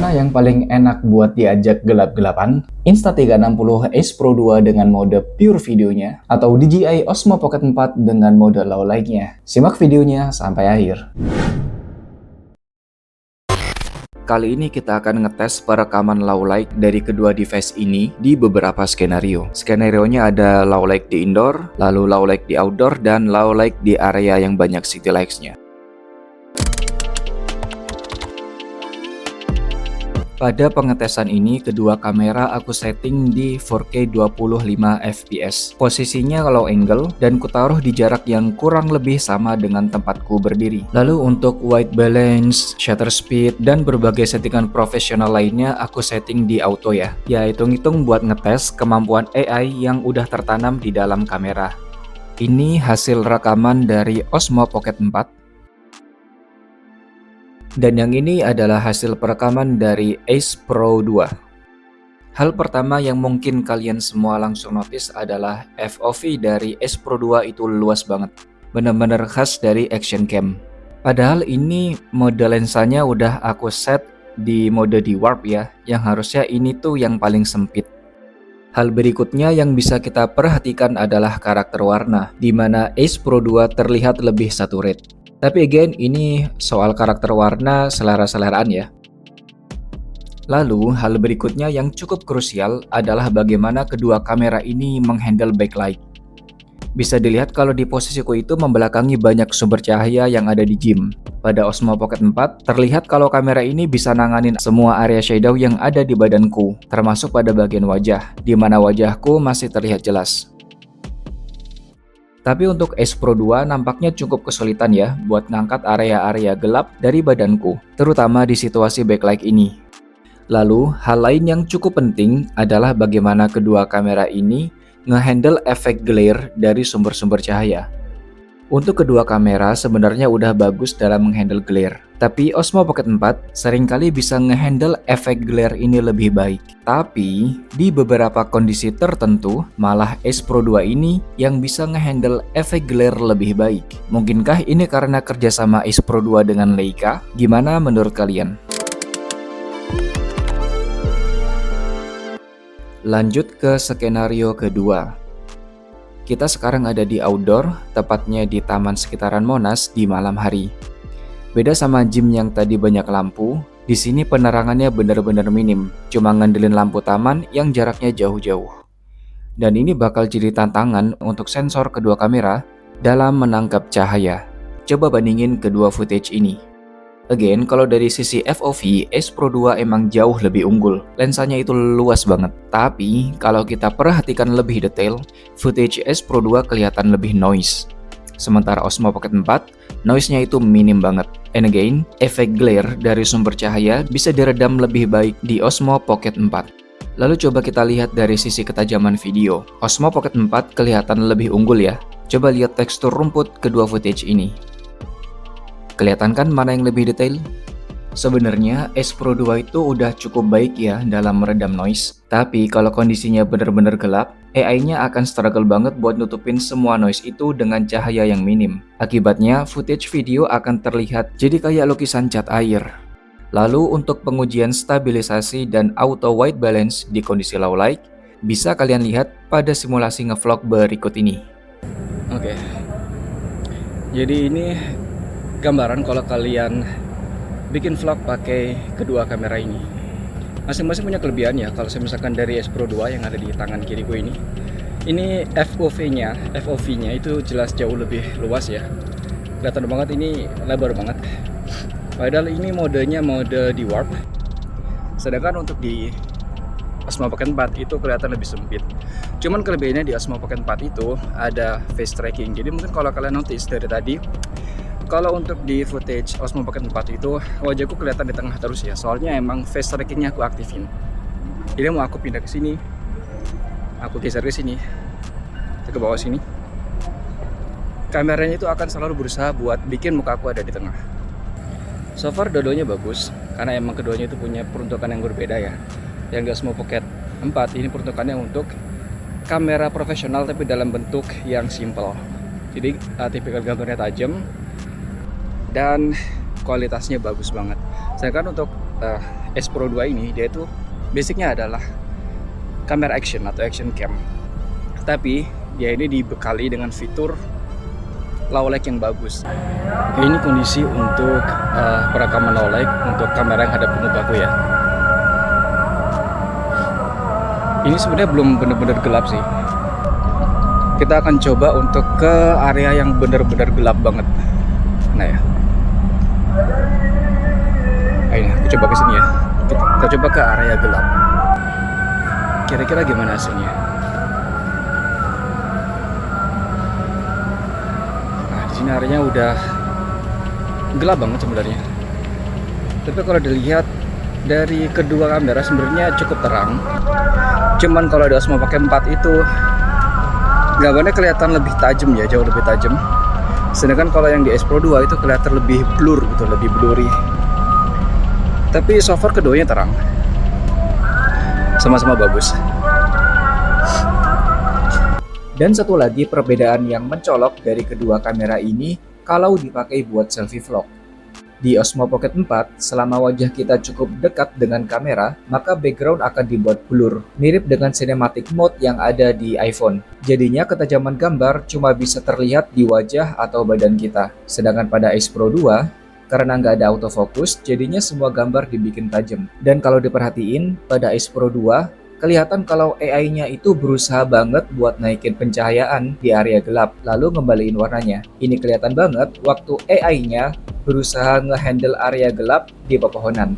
Mana yang paling enak buat diajak gelap-gelapan? Insta360 Ace Pro 2 dengan mode pure videonya, atau DJI Osmo Pocket 4 dengan mode low light-nya? Simak videonya sampai akhir. Kali ini kita akan ngetes perekaman low light dari kedua device ini di beberapa skenario. Skenario-nya ada low light di indoor, lalu low light di outdoor, dan low light di area yang banyak city lights-nya. Pada pengetesan ini, kedua kamera aku setting di 4K 25 fps. Posisinya low angle dan kutaruh di jarak yang kurang lebih sama dengan tempatku berdiri. Lalu untuk white balance, shutter speed, dan berbagai settingan profesional lainnya aku setting di auto ya. Ya hitung-hitung buat ngetes kemampuan AI yang udah tertanam di dalam kamera. Ini hasil rekaman dari Osmo Pocket 4. Dan yang ini adalah hasil perekaman dari Ace Pro 2. Hal pertama yang mungkin kalian semua langsung notice adalah FOV dari Ace Pro 2 itu luas banget. Bener-bener khas dari action cam. Padahal ini mode lensanya udah aku set di mode di warp ya, yang harusnya ini tuh yang paling sempit. Hal berikutnya yang bisa kita perhatikan adalah karakter warna, di mana Ace Pro 2 terlihat lebih saturate. Tapi again, ini soal karakter warna selera-seleraan ya. Lalu, hal berikutnya yang cukup krusial adalah bagaimana kedua kamera ini menghandle backlight. Bisa dilihat kalau di posisiku itu membelakangi banyak sumber cahaya yang ada di gym. Pada Osmo Pocket 4, terlihat kalau kamera ini bisa nanganin semua area shadow yang ada di badanku, termasuk pada bagian wajah, di mana wajahku masih terlihat jelas. Tapi untuk Ace Pro 2 nampaknya cukup kesulitan ya buat ngangkat area-area gelap dari badanku, terutama di situasi backlight ini. Lalu, hal lain yang cukup penting adalah bagaimana kedua kamera ini ngehandle efek glare dari sumber-sumber cahaya. Untuk kedua kamera sebenarnya udah bagus dalam menghandle glare, tapi Osmo Pocket 4 seringkali bisa ngehandle efek glare ini lebih baik. Tapi di beberapa kondisi tertentu malah Ace Pro 2 ini yang bisa ngehandle efek glare lebih baik. Mungkinkah ini karena kerjasama Ace Pro 2 dengan Leica? Gimana menurut kalian? Lanjut ke skenario kedua. Kita sekarang ada di outdoor, tepatnya di taman sekitaran Monas di malam hari. Beda sama gym yang tadi banyak lampu, di sini penerangannya benar-benar minim, cuma ngandelin lampu taman yang jaraknya jauh-jauh. Dan ini bakal jadi tantangan untuk sensor kedua kamera dalam menangkap cahaya. Coba bandingin kedua footage ini. Again, kalau dari sisi FOV, Ace Pro 2 emang jauh lebih unggul. Lensanya itu luas banget. Tapi, kalau kita perhatikan lebih detail, footage Ace Pro 2 kelihatan lebih noise. Sementara Osmo Pocket 4, noise-nya itu minim banget. And again, efek glare dari sumber cahaya bisa diredam lebih baik di Osmo Pocket 4. Lalu coba kita lihat dari sisi ketajaman video. Osmo Pocket 4 kelihatan lebih unggul ya. Coba lihat tekstur rumput kedua footage ini. Kelihatan kan mana yang lebih detail? Sebenarnya Ace Pro 2 itu udah cukup baik ya dalam meredam noise. Tapi kalau kondisinya benar-benar gelap, AI-nya akan struggle banget buat nutupin semua noise itu dengan cahaya yang minim. Akibatnya footage video akan terlihat jadi kayak lukisan cat air. Lalu untuk pengujian stabilisasi dan auto white balance di kondisi low light, bisa kalian lihat pada simulasi ngevlog berikut ini. Oke. Jadi ini gambaran kalau kalian bikin vlog pakai kedua kamera ini. Masing-masing punya kelebihan ya. Kalau saya misalkan dari Ace Pro 2 yang ada di tangan kiriku ini FOV-nya itu jelas jauh lebih luas ya. Kelihatan banget ini lebar banget. Padahal ini modenya mode di warp. Sedangkan untuk di Osmo Pocket 4 itu kelihatan lebih sempit. Cuman kelebihannya di Osmo Pocket 4 itu ada face tracking. Jadi mungkin kalau kalian notice dari tadi, kalau untuk di footage Osmo Pocket 4 itu wajahku kelihatan di tengah terus ya. Soalnya emang face trackingnya aku aktifin. Jadi mau aku pindah ke sini, aku geser ke sini, ke bawah sini, kameranya itu akan selalu berusaha buat bikin muka aku ada di tengah. So far dua-duanya bagus, karena emang keduanya itu punya peruntukan yang berbeda ya. Yang di Osmo Pocket 4 ini peruntukannya untuk kamera profesional tapi dalam bentuk yang simple. Jadi tipikal gambarnya tajam dan kualitasnya bagus banget. Sedangkan untuk S Pro 2 ini dia itu basicnya adalah kamera action atau action cam, tapi dia ini dibekali dengan fitur low light yang bagus. Ini kondisi untuk perekaman low light untuk kamera yang hadap ke mukaku ya. Ini sebenarnya belum benar-benar gelap sih. Kita akan coba untuk ke area yang benar-benar gelap banget. Nah ya. Ayo, aku coba ke sini ya. Kita coba ke area gelap. Kira-kira gimana hasilnya? Nah, di sini areanya udah gelap banget sebenarnya. Tapi kalau dilihat dari kedua kamera sebenarnya cukup terang. Cuman kalau di Osmo Pocket 4 itu gambarnya kelihatan lebih tajam ya, jauh lebih tajam. Sedangkan kalau yang di S Pro 2 itu kelihatan lebih blur gitu, lebih blurry. Tapi so far keduanya terang. Sama-sama bagus. Dan satu lagi perbedaan yang mencolok dari kedua kamera ini kalau dipakai buat selfie vlog. Di Osmo Pocket 4, selama wajah kita cukup dekat dengan kamera, maka background akan dibuat blur, mirip dengan cinematic mode yang ada di iPhone. Jadinya ketajaman gambar cuma bisa terlihat di wajah atau badan kita. Sedangkan pada S Pro 2, karena nggak ada autofocus, jadinya semua gambar dibikin tajam. Dan kalau diperhatiin, pada S Pro 2, kelihatan kalau AI-nya itu berusaha banget buat naikin pencahayaan di area gelap, lalu ngembaliin warnanya. Ini kelihatan banget waktu AI-nya berusaha ngehandle area gelap di pepohonan.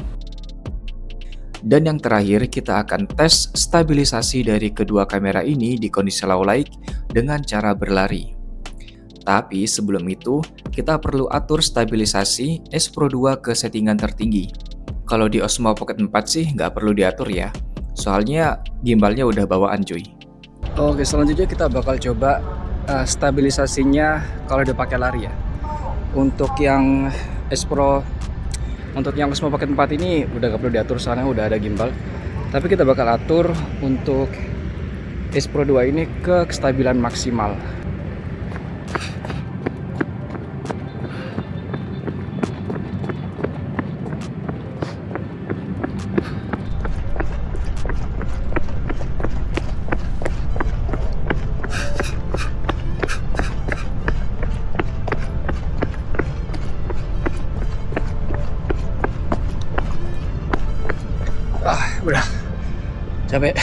Dan yang terakhir, kita akan tes stabilisasi dari kedua kamera ini di kondisi low light dengan cara berlari. Tapi sebelum itu, kita perlu atur stabilisasi S Pro 2 ke settingan tertinggi. Kalau di Osmo Pocket 4 sih nggak perlu diatur ya, soalnya gimbalnya udah bawaan cuy. Oke, selanjutnya kita bakal coba stabilisasinya kalau udah pakai lari ya. Untuk yang Osmo Pocket 4 ini udah gak perlu diatur soalnya udah ada gimbal. Tapi kita bakal atur untuk S Pro 2 ini ke kestabilan maksimal. Udah capek.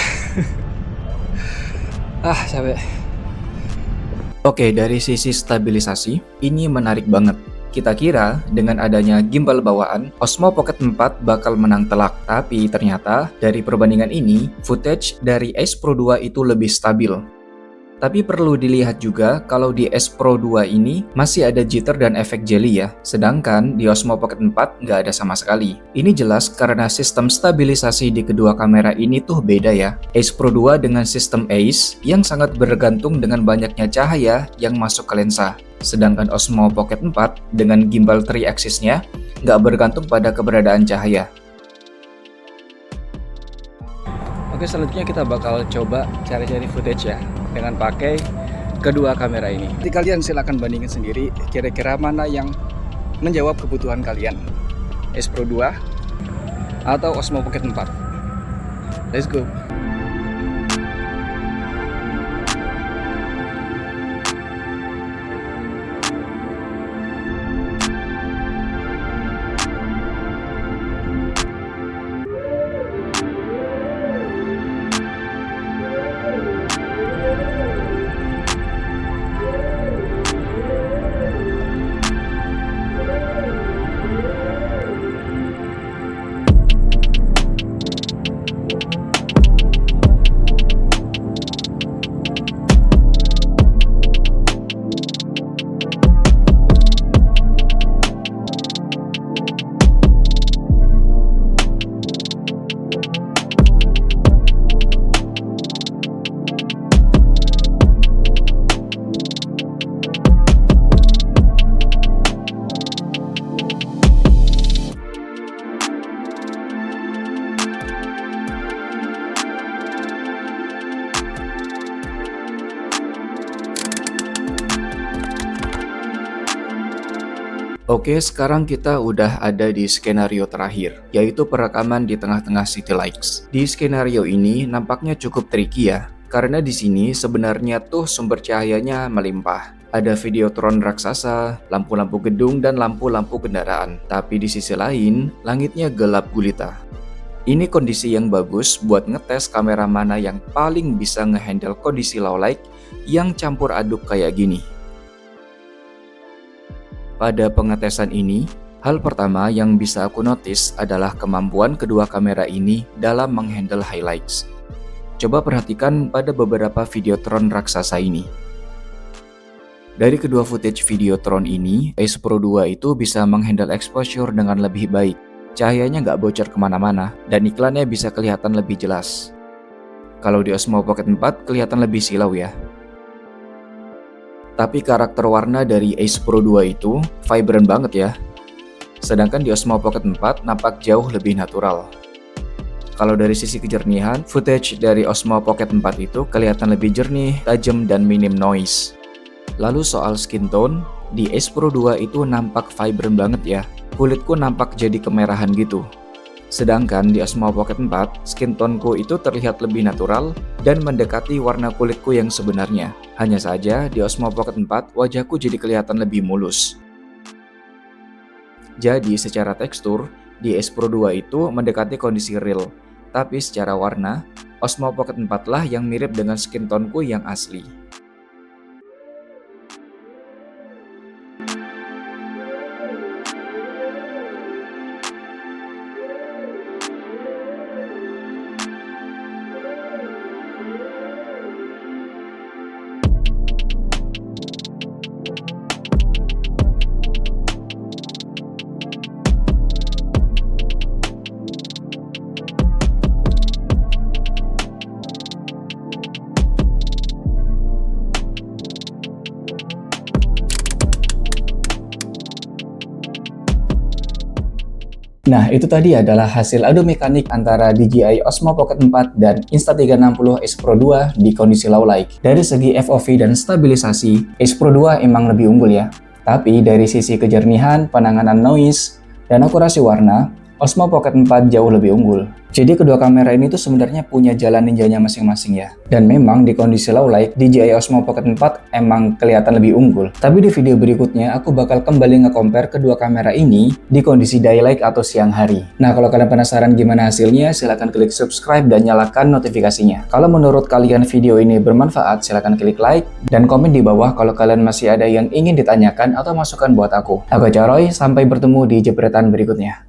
Capek. Oke, dari sisi stabilisasi ini menarik banget. Kita kira dengan adanya gimbal bawaan, Osmo Pocket 4 bakal menang telak. Tapi ternyata dari perbandingan ini, footage dari S Pro 2 itu lebih stabil. Tapi perlu dilihat juga kalau di S Pro 2 ini masih ada jitter dan efek jelly ya. Sedangkan di Osmo Pocket 4 nggak ada sama sekali. Ini jelas karena sistem stabilisasi di kedua kamera ini tuh beda ya. S Pro 2 dengan sistem ACE yang sangat bergantung dengan banyaknya cahaya yang masuk ke lensa. Sedangkan Osmo Pocket 4 dengan gimbal 3 axis-nya nggak bergantung pada keberadaan cahaya. Oke, selanjutnya kita bakal coba cari-cari footage ya dengan pakai kedua kamera ini. Jadi kalian silahkan bandingin sendiri kira-kira mana yang menjawab kebutuhan kalian, S Pro 2 atau Osmo Pocket 4. Let's go. Oke, sekarang kita udah ada di skenario terakhir, yaitu perekaman di tengah-tengah city lights. Di skenario ini nampaknya cukup tricky ya, karena di sini sebenarnya tuh sumber cahayanya melimpah. Ada videotron raksasa, lampu-lampu gedung, dan lampu-lampu kendaraan. Tapi di sisi lain, langitnya gelap gulita. Ini kondisi yang bagus buat ngetes kamera mana yang paling bisa ngehandle kondisi low light yang campur aduk kayak gini. Pada pengetesan ini, hal pertama yang bisa aku notice adalah kemampuan kedua kamera ini dalam menghandle highlights. Coba perhatikan pada beberapa videotron raksasa ini. Dari kedua footage videotron ini, Ace Pro 2 itu bisa menghandle exposure dengan lebih baik. Cahayanya nggak bocor kemana-mana, dan iklannya bisa kelihatan lebih jelas. Kalau di Osmo Pocket 4 kelihatan lebih silau ya. Tapi karakter warna dari Ace Pro 2 itu vibrant banget ya. Sedangkan di Osmo Pocket 4 nampak jauh lebih natural. Kalau dari sisi kejernihan, footage dari Osmo Pocket 4 itu kelihatan lebih jernih, tajam, dan minim noise. Lalu soal skin tone, di Ace Pro 2 itu nampak vibrant banget ya. Kulitku nampak jadi kemerahan gitu. Sedangkan di Osmo Pocket 4, skin toneku itu terlihat lebih natural dan mendekati warna kulitku yang sebenarnya. Hanya saja di Osmo Pocket 4, wajahku jadi kelihatan lebih mulus. Jadi secara tekstur, di Ace Pro 2 itu mendekati kondisi real. Tapi secara warna, Osmo Pocket 4 lah yang mirip dengan skin toneku yang asli. Nah, itu tadi adalah hasil adu mekanik antara DJI Osmo Pocket 4 dan Insta360 Ace Pro 2 di kondisi low light. Dari segi FOV dan stabilisasi, Ace Pro 2 emang lebih unggul ya. Tapi dari sisi kejernihan, penanganan noise, dan akurasi warna, Osmo Pocket 4 jauh lebih unggul. Jadi kedua kamera ini tuh sebenarnya punya jalan ninjanya masing-masing ya. Dan memang di kondisi low light, DJI Osmo Pocket 4 emang kelihatan lebih unggul. Tapi di video berikutnya, aku bakal kembali nge-compare kedua kamera ini di kondisi daylight atau siang hari. Nah, kalau kalian penasaran gimana hasilnya, silahkan klik subscribe dan nyalakan notifikasinya. Kalau menurut kalian video ini bermanfaat, silahkan klik like dan komen di bawah kalau kalian masih ada yang ingin ditanyakan atau masukan buat aku. Aku Caroy, sampai bertemu di jepretan berikutnya.